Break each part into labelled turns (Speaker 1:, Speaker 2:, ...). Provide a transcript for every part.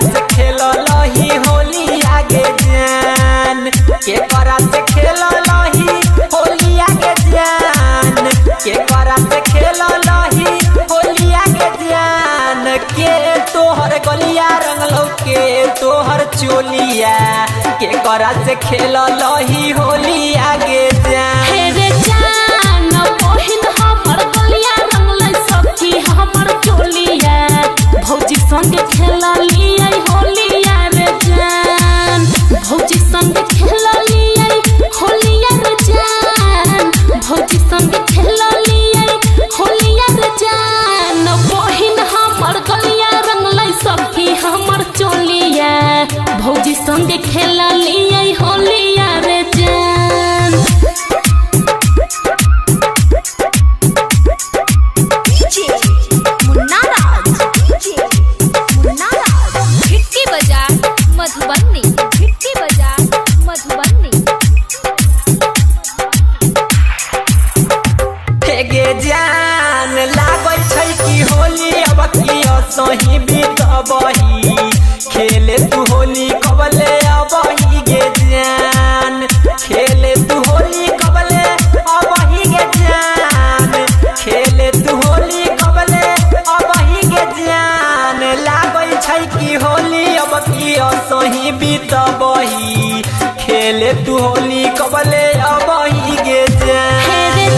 Speaker 1: से खेललही होली आगे जान, के करा से खेललही होली आगे जान, के करा से खेललही होली आगे जान। के तोहर गलिया रंगलौ के तोहर चोलिया, के करा से खेललही होली आगे जान।
Speaker 2: हे रे जान बहिन हमर गलिया रंगलै सखी हमर चोलिया, भौजी संग खेललियै होलिया रे जान, भौजी संग खेललियै होलिया रे जान, भौजी संग खेललियै होलिया रे जान। बहिन हमर गलिया रंगलै सखी हमर चोलिया, भौजी संग खेललियै होलिया रे जान।
Speaker 1: जान लागै छै कि होली अब की असही बीतबही, खेले तू होली कबले अबही गे जान, खेले तू होली कबले अबही गे जान, खेले तू होली कबले अबही गे जान। लागै छै कि होली अब की असही बीतबही, खेले तू होली कबले अबही गे जान।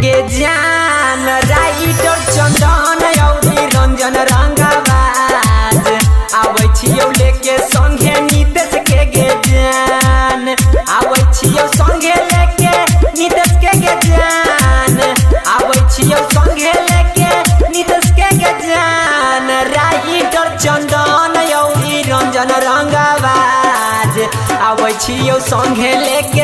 Speaker 1: गे जान राइटर चंदन औरी रंजन रंगबाज, आबै छियौ लेके संगे नीतीश के गे जान, आबै छियौ संगे लेके नीतीश के गे जान, आबै छियौ संगे लेके नीतीश के गे जान। राइटर चंदन औरी रंजन रंगबाज, आबै छियौ संगे लेके